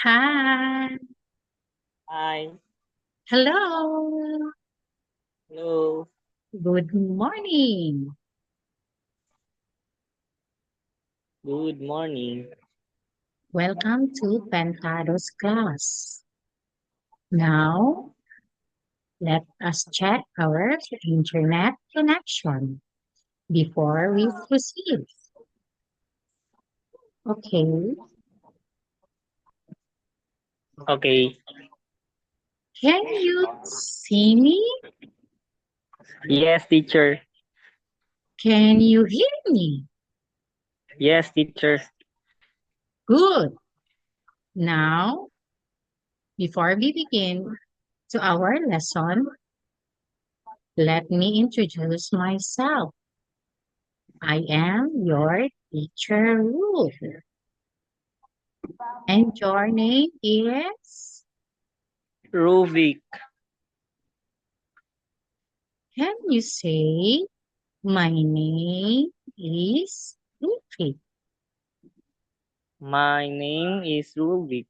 Hi. Hi. Hello. Hello. Good morning. Good morning. Welcome to Pentado's class. Now, let us check our internet connection before we proceed. Okay. Okay. Can you see me? Yes, teacher. Can you hear me? Yes, teacher. Good. Now, before we begin to our lesson, let me introduce myself. I am your teacher Ruth. And your name is? Rubik. Can you say, my name is Rufy? My name is Rubik.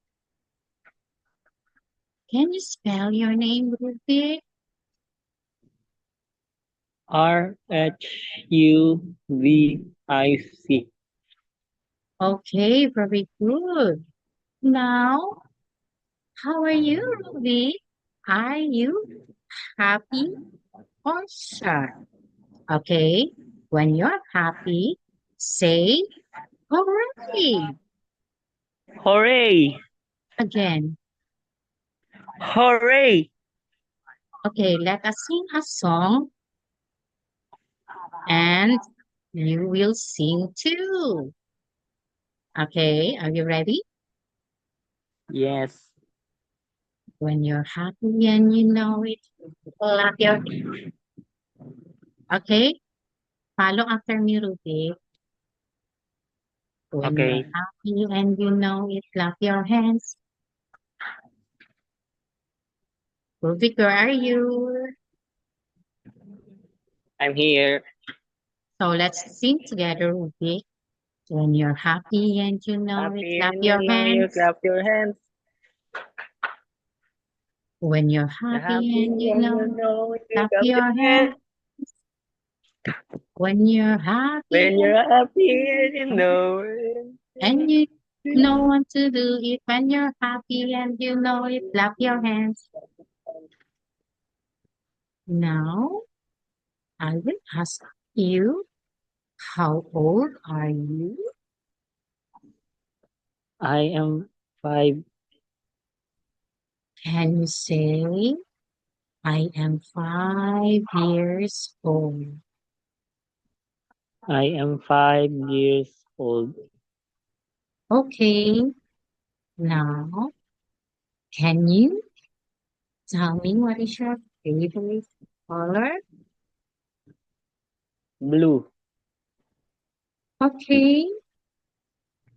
Can you spell your name, Rufy? Ruvic. Okay, very good. Now, how are you, Ruby? Are you happy or sad? Okay, when you're happy, say hooray. Hooray! Again, Hooray! okay, let us sing a song and you will sing too. Okay, are you ready? Yes. When you're happy and you know it, clap your okay. Follow after me, Ruby. When you're Okay. happy and you know it, clap your hands. Ruby, where are you? I'm here. So let's sing together, Ruby. When you're happy and you know it, Happy clap and your you know you hands. clap your hands. When you're You're happy and happy you and you know it, know you clap clap your your hands. hands. When you're happy When you're happy and you know it. and you know what to do it when you're happy and you know it, clap your hands. Now, I will ask you, how old are you? I am 5. Can you say, I am 5 years old? I am 5 years old. Okay, now, can you tell me what is your favorite color? Blue. Okay,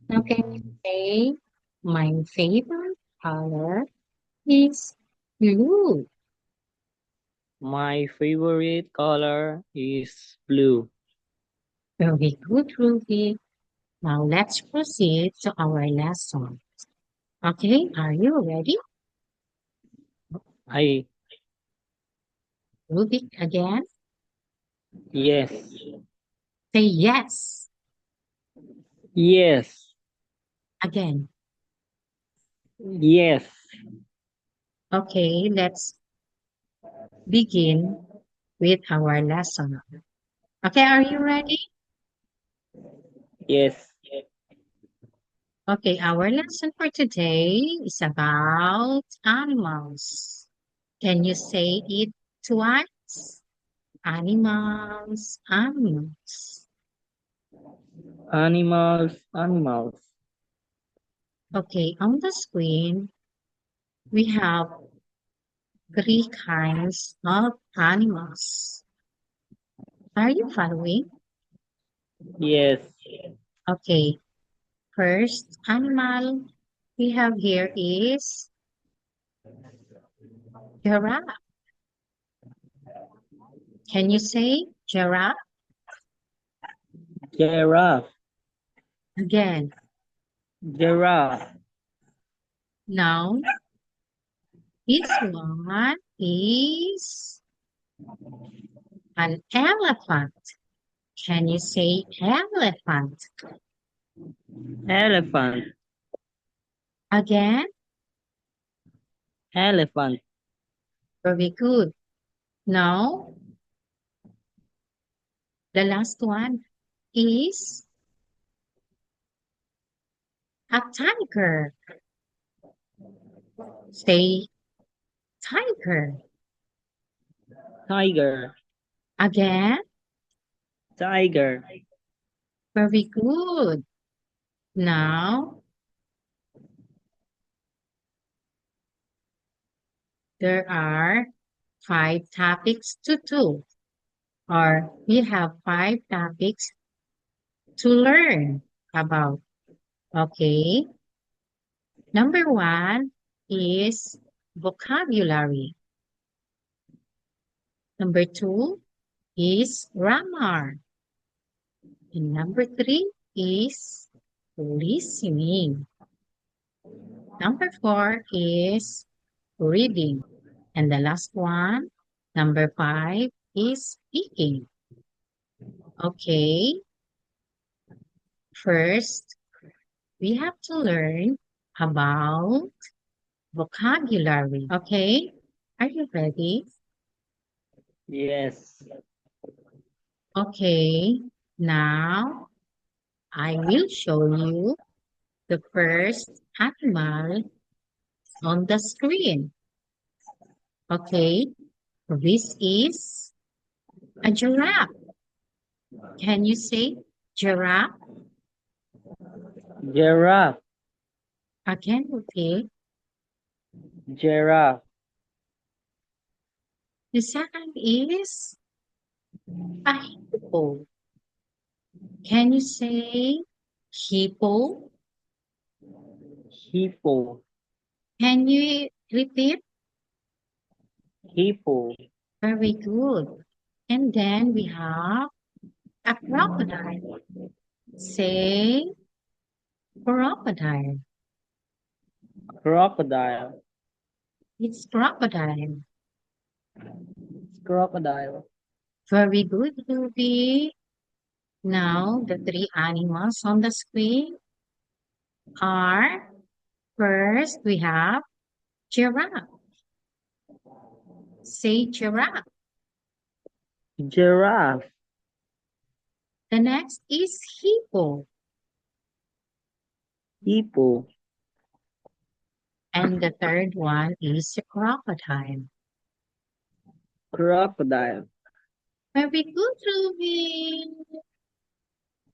now can you say, my favorite color is blue? My favorite color is blue. Very good, Ruby. Now let's proceed to our lesson. Okay, are you ready? I Ruby again. yes. Say yes. Yes. Again. Yes. Okay, let's begin with our lesson. Okay, are you ready? Yes. Okay, our lesson for today is about animals. Can you say it twice? Animals, animals. Animals. Okay, on the screen, we have three kinds of animals. Are you following? Yes. Okay, first animal we have here is giraffe. Can you say giraffe Giraffe. again? Giraffe. Now, this one is an elephant. Can you say elephant? Elephant. Again, Elephant. very good. Now, the last one is a tiger. Say tiger. Tiger. Again, Tiger. very good. Now, there are 5 topics to do, or we have 5 topics to learn about. Okay. Number 1 is vocabulary. Number 2 is grammar. And number 3 is listening. Number 4 is reading. And the last one, number 5, is speaking. Okay. First, we have to learn about vocabulary. Okay. Are you ready? Yes. Okay. Now, I will show you the first animal on the screen. Okay. This is a giraffe. Can you say giraffe? Giraffe. Again, okay. Giraffe. The second is a hippo. Can you say hippo? Hippo. Can you repeat? Hippo. Very good. And then we have a crocodile. Say crocodile. Crocodile. It's crocodile. Crocodile. Very good, Ruby. Now, the 3 animals on the screen are, first we have giraffe. Say giraffe. Giraffe. The next is hippo. Hippo. And the third one is crocodile. Crocodile. Very good, Ruby.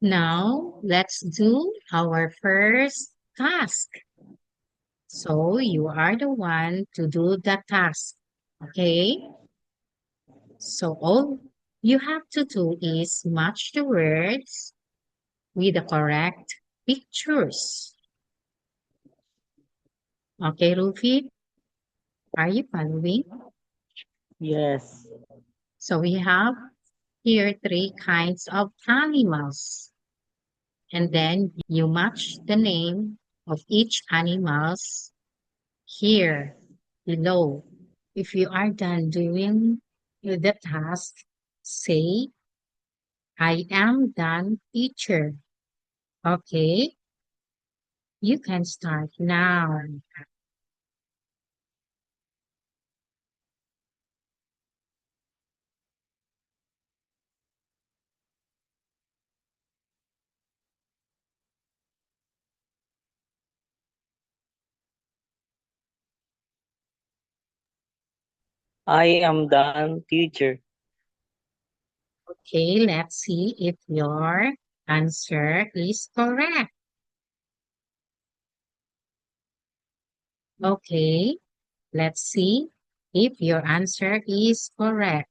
Now, let's do our first task. So, you are the one to do the task. Okay? So, all you have to do is match the words with the correct pictures. Okay, Ruby? Are you following? Yes. So, we have here 3 kinds of animals. And then you match the name of each animals here below. If you are done doing the task, say, I am done, teacher. Okay, you can start now. I am done, teacher. Okay, let's see if your answer is correct. Okay, let's see if your answer is correct.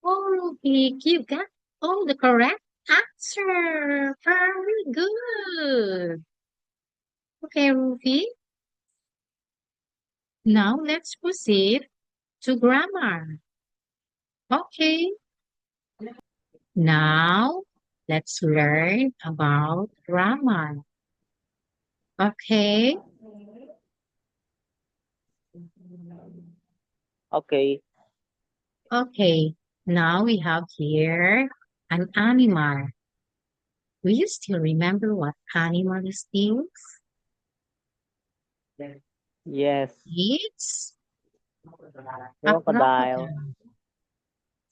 Oh, Vic, you got all the correct answer. Very good. Okay, Ruby. Now let's proceed to grammar. Okay. Now Let's learn about grammar. Okay. Okay. Okay. Now we have here an animal. Do you still remember what animal is this? Yes. It's a Crocodile. crocodile.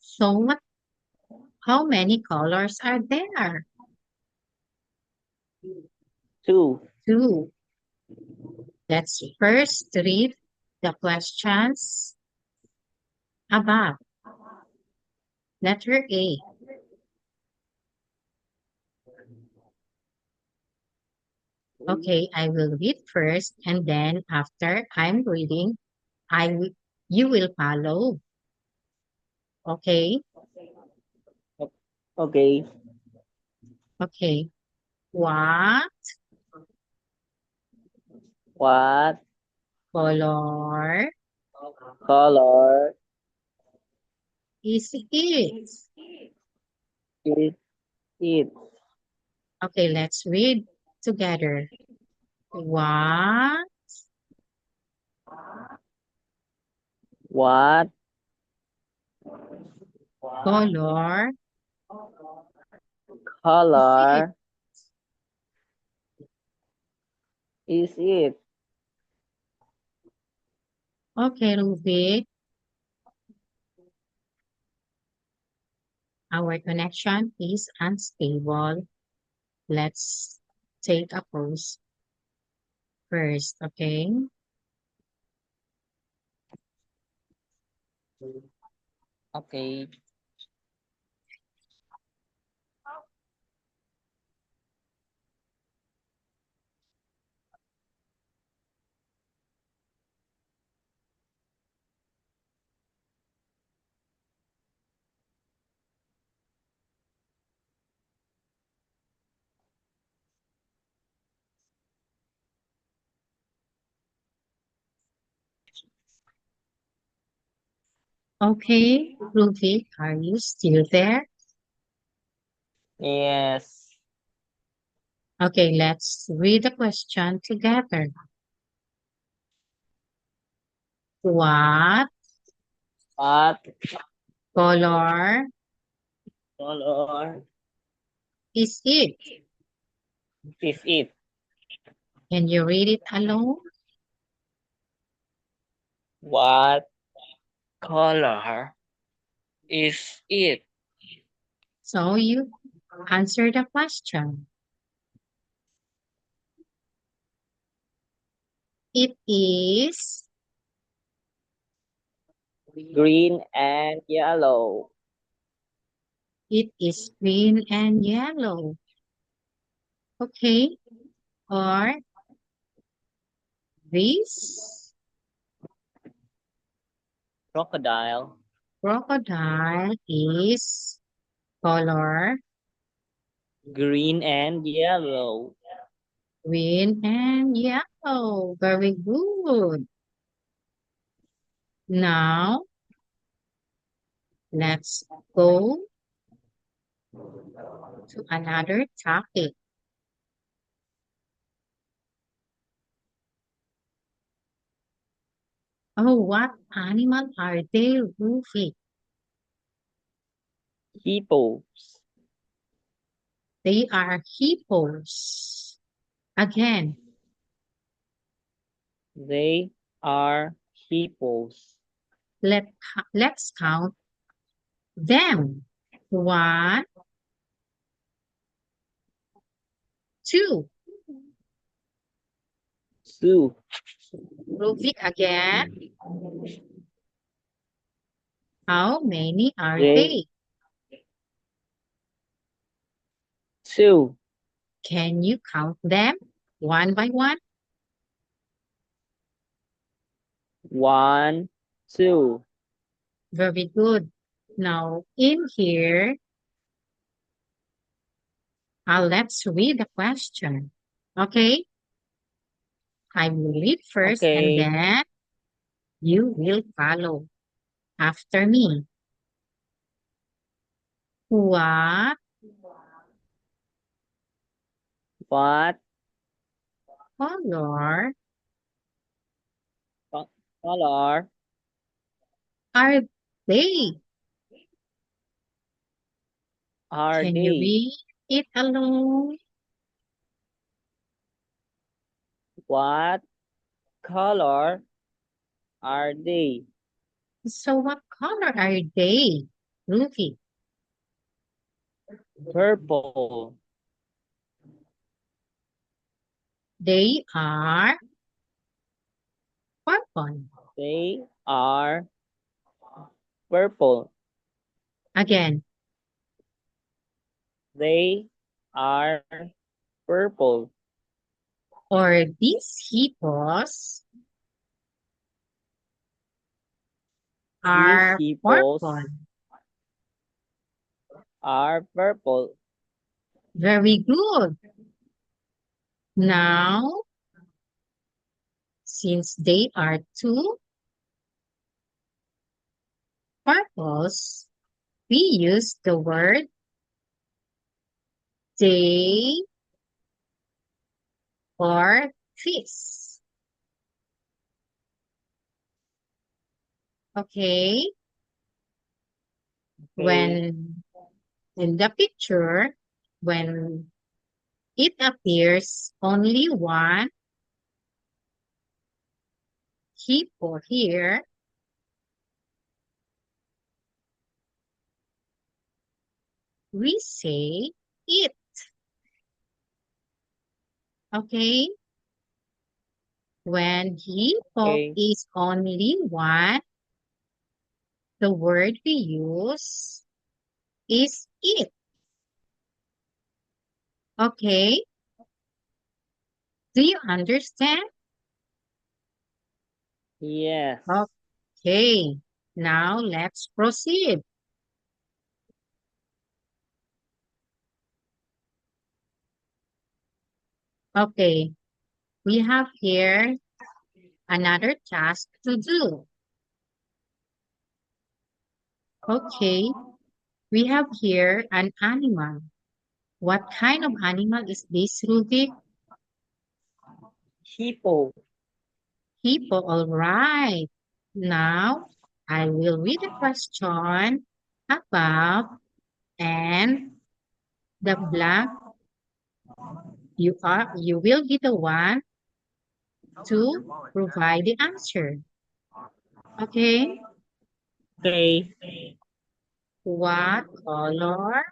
So how many colors are there? 2. Two. Let's first read the questions above. Letter A. Okay, I will read first, and then after I'm reading, you will follow. Okay? Okay. Okay. What What color color is it? is it? Okay, let's read together. What What color is it? color is it? Okay, Ruby, our connection is unstable. Let's take a pause first, okay? Okay. Okay, Ruby, are you still there? Yes. Okay, let's read the question together. What What color color is it? is it? Can you read it alone? What color is it? So you answer the question. It is, Green and yellow. it is green and yellow. Okay, or this Crocodile. crocodile is color Green and yellow. green and yellow. Very good. Now, let's go to another topic. Oh, what animal are they, Rufi? Hippos. They are hippos. Again, They are hippos. let's count them. One, two. 2. Rufi again. How many are They they? 2. Can you count them one by one? 1, 2. Very good. Now, in here, let's read the question. Okay? I will read first and Okay. then you will follow after me. What What color color are they? are Can you they? read it alone? What color are they? So what color are they, Ruby? Purple. They are purple. They are purple. Again, They are purple. or these hippos These are hippos purple. are purple. Very good. Now, since they are two purples, we use the word they or this. Okay? Okay. When in the picture, when it appears only one hippo here, we say it. Okay? When hippo Okay. is only one, the word we use is it. Okay? Do you understand? Yes. Okay. Now let's proceed. Okay. We have here another task to do. Okay. We have here an animal. What kind of animal is this, Ruby? Hippo. Hippo, all right. Now, I will read the question above and the blank you will be the one to provide the answer. Okay? Okay. What color?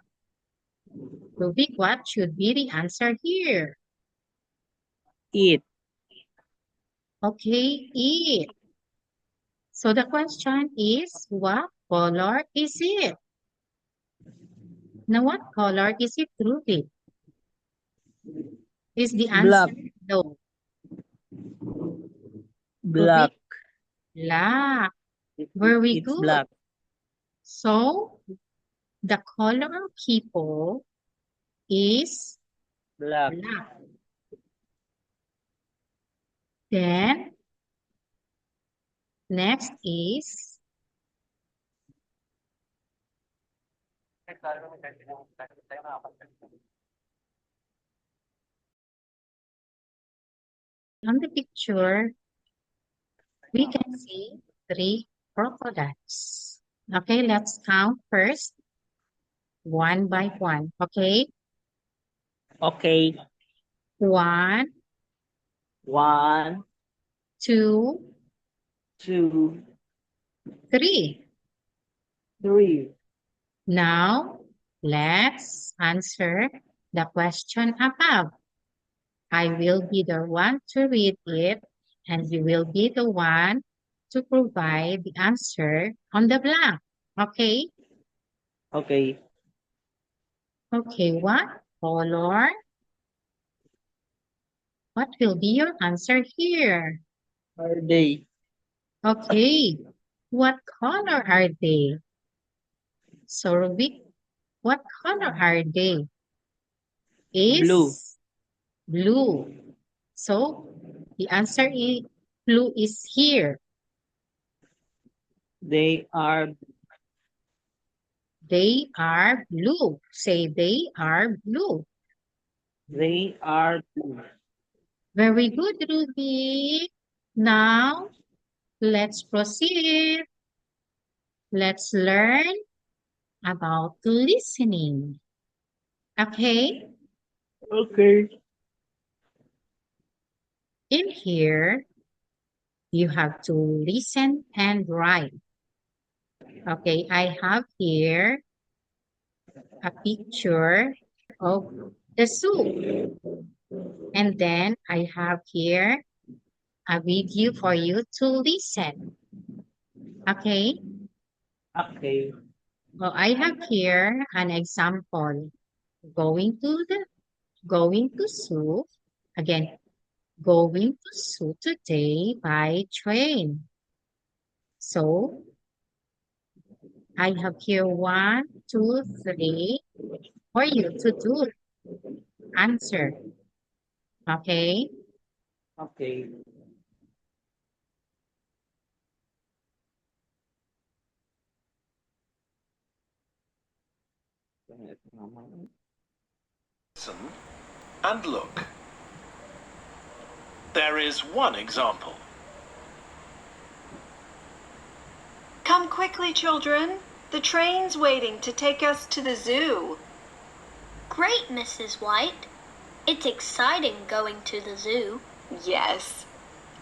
Ruby, what should be the answer here? It. Okay, it. So the question is, what color is it? Now, what color is it, Ruby? Is the answer Black. no? Black. Ruby, black. It- Very it's good. black. So the color of hippo is Black. black. Then next is on the picture, we can see three crocodiles. Okay, let's count first one by one. Okay, Okay. one, 1, two, 2, three. 3. Now, let's answer the question above. I will be the one to read it, and you will be the one to provide the answer on the blank. Okay? Okay. Okay, what color? What will be your answer here? Are they? Okay, what color are they? So, Rubik, what color are they? Blue. Is blue. So, the answer is blue is here. They are They are blue. Say they are blue. They are blue. Very good, Ruby. Now, let's proceed. Let's learn about listening. Okay, Okay. in here, you have to listen and write. Okay, I have here a picture of the zoo. And then I have here a video for you to listen. Okay, Okay. well, I have here an example. Going to the going to zoo. Again, going to zoo today by train. So I have here one, two, three for you to do answer. Okay. Okay. Listen and look. There is one example. Come quickly, children. The train's waiting to take us to the zoo. Great, Mrs. White. It's exciting going to the zoo. Yes.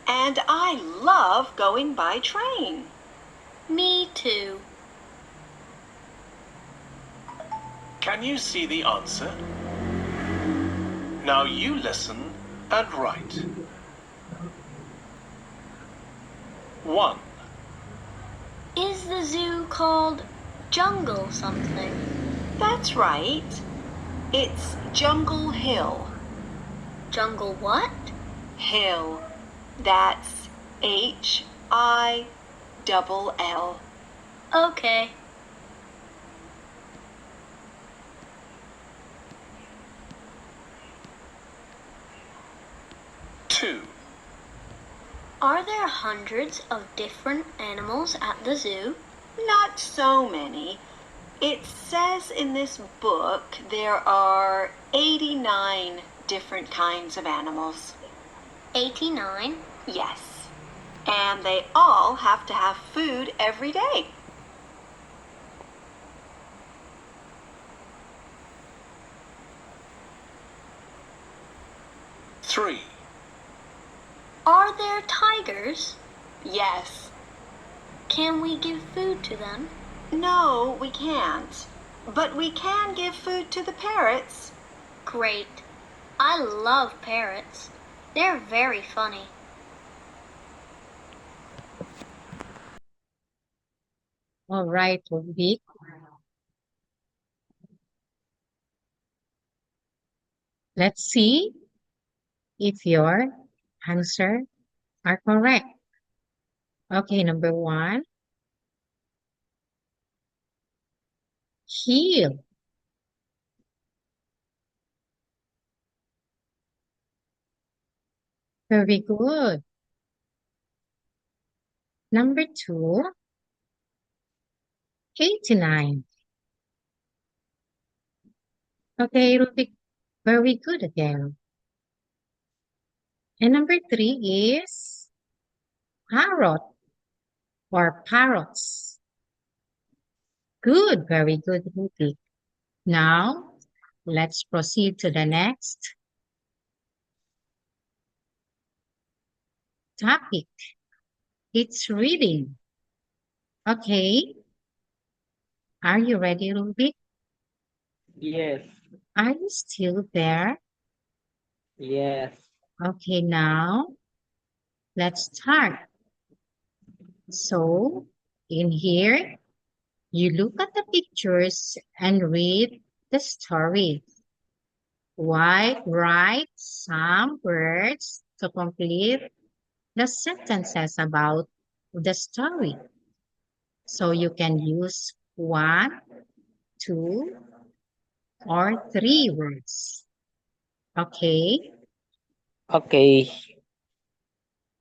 And I love going by train. Me too. Can you see the answer? Now you listen and write. 1. Is the zoo called Jungle something? That's right. It's Jungle Hill. Jungle what? Hill. That's Hill. Okay. 2. Are there hundreds of different animals at the zoo? Not so many. It says in this book there are 89 different kinds of animals. 89. Yes. And they all have to have food every day. Three. Are there tigers? Yes. Can we give food to them? No, we can't. But we can give food to the parrots. Great. I love parrots. They're very funny. All right, Ruby. Let's see if your answer are correct. Okay, number one, heel. Very good. Number two, 89. Okay, Rubik, very good again. And number three is parrot or parrots. Good, very good, Rubik. Now, let's proceed to the next topic. It's reading. Okay, are you ready, Rubik? Yes. Are you still there? Yes. Okay, now let's start. So, in here, you look at the pictures and read the story. Write some words to complete the sentences about the story. So you can use one, two, or three words. Okay, Okay.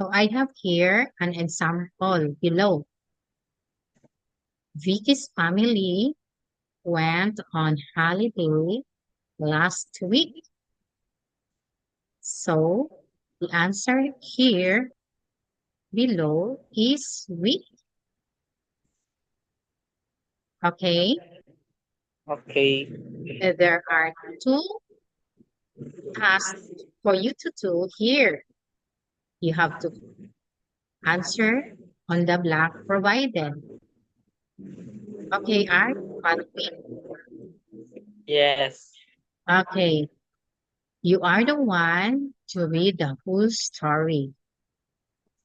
so I have here an example below. Vicky's family went on holiday last week. So the answer here below is weak. Okay, Okay. there are two tasks for you to do here. You have to answer on the block provided. Okay, Art, follow me. Yes. Okay, you are the one to read the whole story.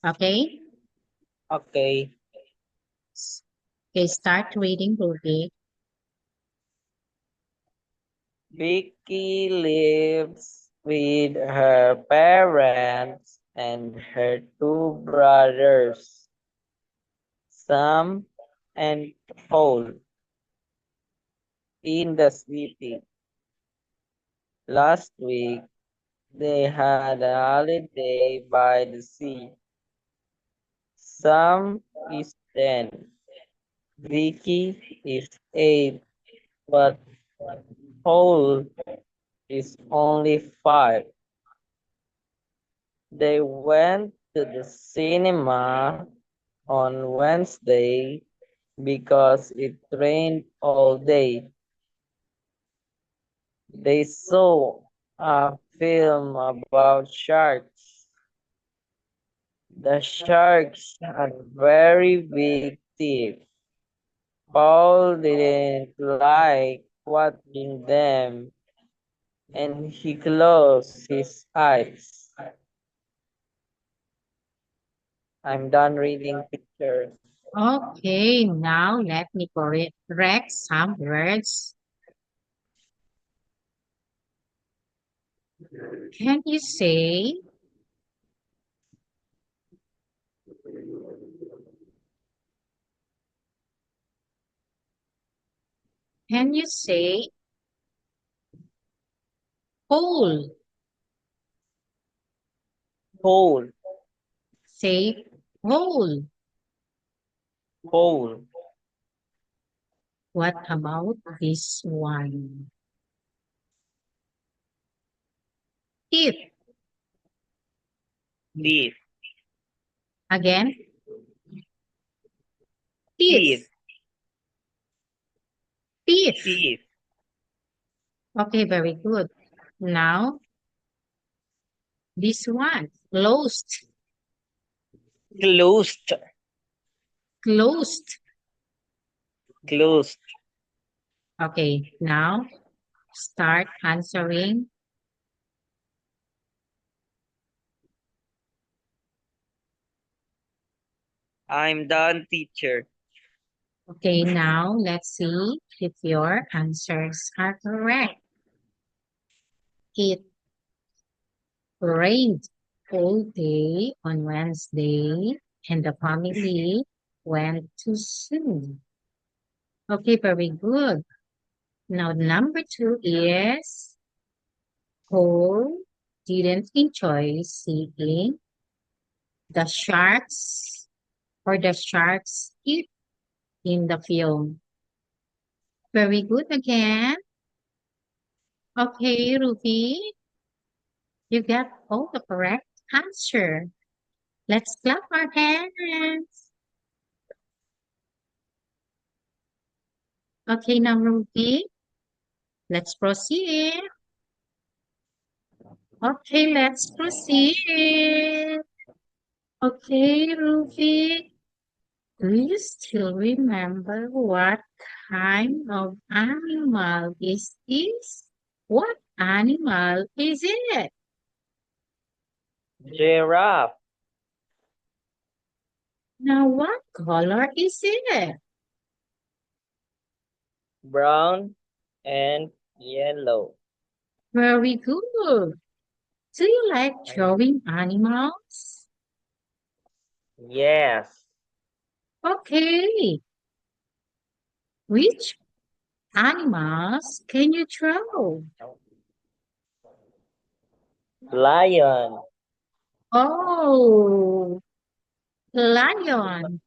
Okay, Okay. okay, start reading, Ruby. Vicky lives with her parents and her two brothers, Sam and Paul, in the city. Last week, they had a holiday by the sea. Sam is 10. Vicky is 8, but Paul is only 5. They went to the cinema on Wednesday because it rained all day. They saw a film about sharks. The sharks had very big teeth. Paul didn't like watching them and he closed his eyes. I'm done reading pictures. Okay, now let me correct some words. Can you say can you say whole? Paul, Say whole. Paul, What about this one? Teeth. teeth, Again, teeth, teeth. Teeth. teeth, Okay, very good. Now, this one, closed, closed, closed. closed. Okay, now start answering. I'm done, teacher. Okay, now let's see if your answers are correct. It rained all day on Wednesday and the family went to zoo. Okay, very good. Now, number two is Paul didn't enjoy seeing the sharks or the sharks eat in the film. Very good again. Okay, Ruby, you got all the correct answer. Let's clap our hands. Okay, now Ruby, let's proceed. Okay, let's proceed. Okay, Ruby, do you still remember what kind of animal is this? What animal is it? Giraffe, Now, what color is it? brown and yellow. Very good. Do you like drawing animals? Yes, Okay. Which animals can you draw? lion, Oh, lion.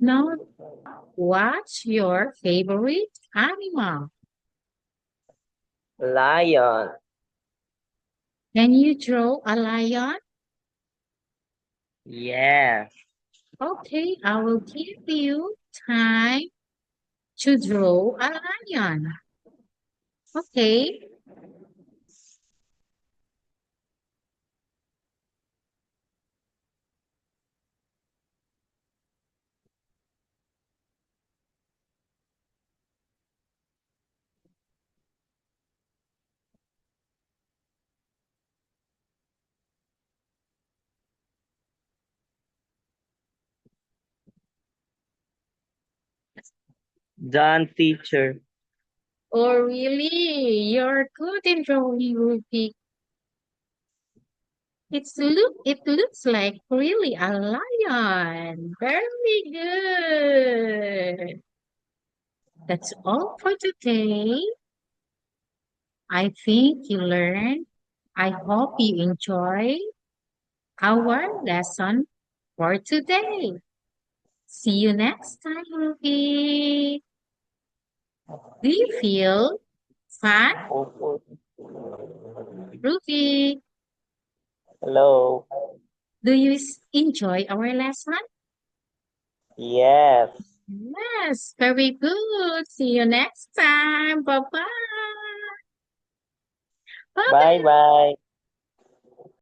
Now, what's your favorite animal? lion, Can you draw a lion? Yes. Okay, I will give you time to draw a lion. Okay. Done, teacher. Oh, really? You're good in drawing, Ruby. It looks like really a lion. Very good. That's all for today. I think you learned. I hope you enjoy our lesson for today. See you next time, Ruby. Do you feel fun, Opo. Ruby? Hello. Do you enjoy our lesson? Yes. Yes, very good. See you next time. Bye-bye. Bye-bye. Bye bye.